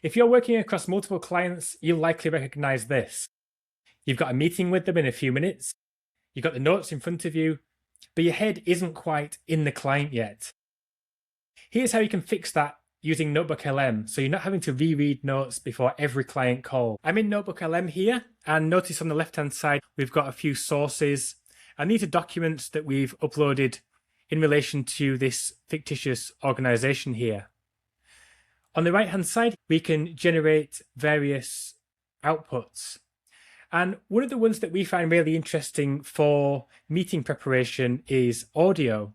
If you're working across multiple clients, you'll likely recognize this. You've got a meeting with them in a few minutes. You've got the notes in front of you, but your head isn't quite in the client yet. Here's how you can fix that using NotebookLM, so you're not having to reread notes before every client call. I'm in NotebookLM here, and notice on the left-hand side, we've got a few sources, and these are documents that we've uploaded in relation to this fictitious organization here. On the right-hand side, we can generate various outputs. And one of the ones that we find really interesting for meeting preparation is audio.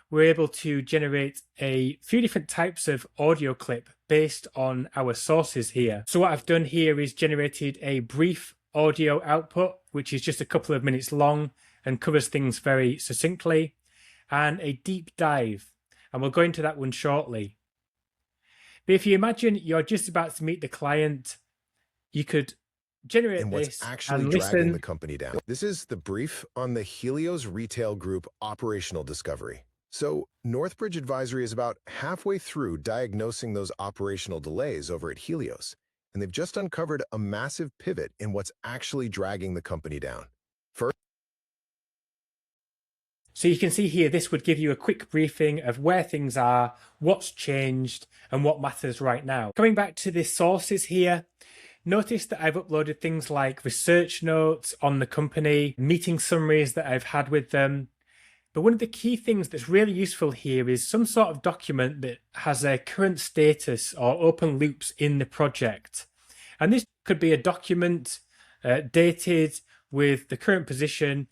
We're able to generate a few different types of audio clip based on our sources here. So what I've done here is generated a brief audio output, which is just a couple of minutes long and covers things very succinctly, and a deep dive. And we'll go into that one shortly. But if you imagine you're just about to meet the client, you could generate and this what's actually and dragging listen. the company down. This is the brief on the Helios Retail Group operational discovery. So Northbridge Advisory is about halfway through diagnosing those operational delays over at Helios, and they've just uncovered a massive pivot in what's actually dragging the company down. First, So you can see here, this would give you a quick briefing of where things are, what's changed, and what matters right now. Coming back to the sources here, notice that I've uploaded things like research notes on the company, meeting summaries that I've had with them. But one of the key things that's really useful here is some sort of document that has a current status or open loops in the project. And this could be a document dated with the current position,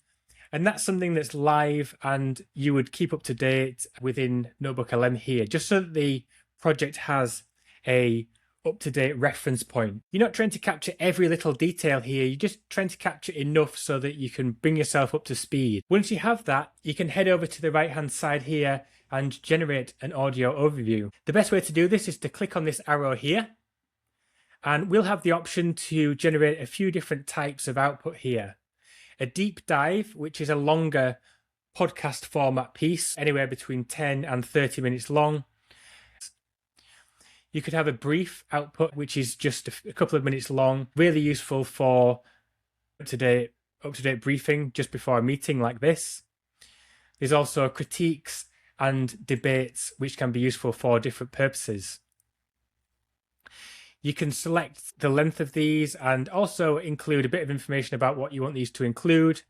and that's something that's live and you would keep up to date within NotebookLM here, just so that the project has a up-to-date reference point. You're not trying to capture every little detail here, you're just trying to capture enough so that you can bring yourself up to speed. Once you have that, you can head over to the right-hand side here and generate an audio overview. The best way to do this is to click on this arrow here, and we'll have the option to generate a few different types of output here. A deep dive, which is a longer podcast format piece, anywhere between 10 and 30 minutes long. You could have a brief output, which is just a couple of minutes long, really useful for up-to-date briefing just before a meeting like this. There's also critiques and debates, which can be useful for different purposes. You can select the length of these and also include a bit of information about what you want these to include.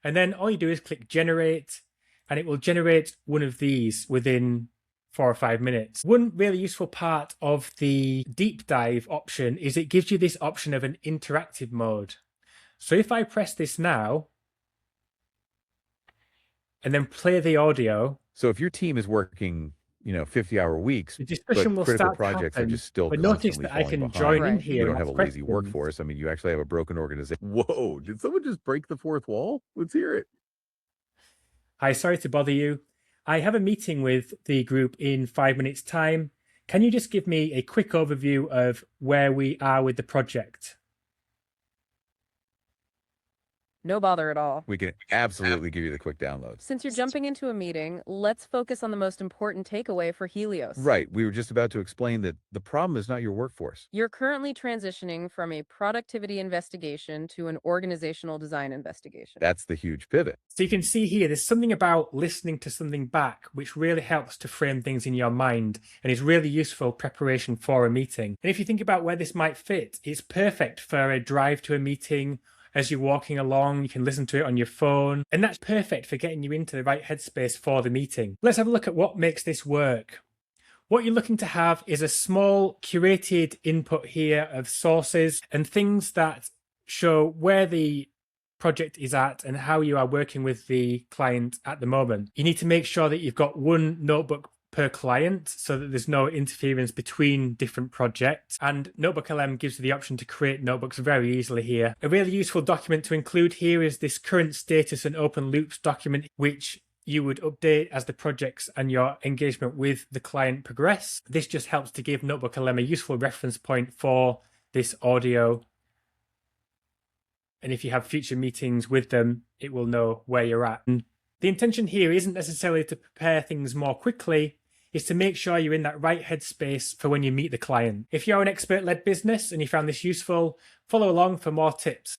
And then all you do is click generate, and it will generate one of these within 4 or 5 minutes. One really useful part of the deep dive option is it gives you this option of an interactive mode. So if I press this now and then play the audio. So if your team is working, 50-hour weeks, the discussion will critical start projects are just still but notice constantly that I falling can behind. join in Right. here. You don't and have a ask lazy questions. workforce. I mean, you actually have a broken organization. Whoa, did someone just break the fourth wall? Let's hear it. Hi, sorry to bother you. I have a meeting with the group in 5 minutes' time. Can you just give me a quick overview of where we are with the project? No bother at all. We can absolutely give you the quick downloads. Since you're jumping into a meeting, let's focus on the most important takeaway for Helios. Right. We were just about to explain that the problem is not your workforce. You're currently transitioning from a productivity investigation to an organizational design investigation. That's the huge pivot. So you can see here, there's something about listening to something back, which really helps to frame things in your mind and is really useful preparation for a meeting. And if you think about where this might fit, it's perfect for a drive to a meeting. As you're walking along, you can listen to it on your phone, and that's perfect for getting you into the right headspace for the meeting. Let's have a look at what makes this work. What you're looking to have is a small curated input here of sources and things that show where the project is at and how you are working with the client at the moment. You need to make sure that you've got one notebook per client so that there's no interference between different projects. And NotebookLM gives you the option to create notebooks very easily here. A really useful document to include here is this current status and open loops document, which you would update as the projects and your engagement with the client progress. This just helps to give NotebookLM a useful reference point for this audio. And if you have future meetings with them, it will know where you're at. And the intention here isn't necessarily to prepare things more quickly. is to make sure you're in that right headspace for when you meet the client. If you're an expert-led business and you found this useful, follow along for more tips.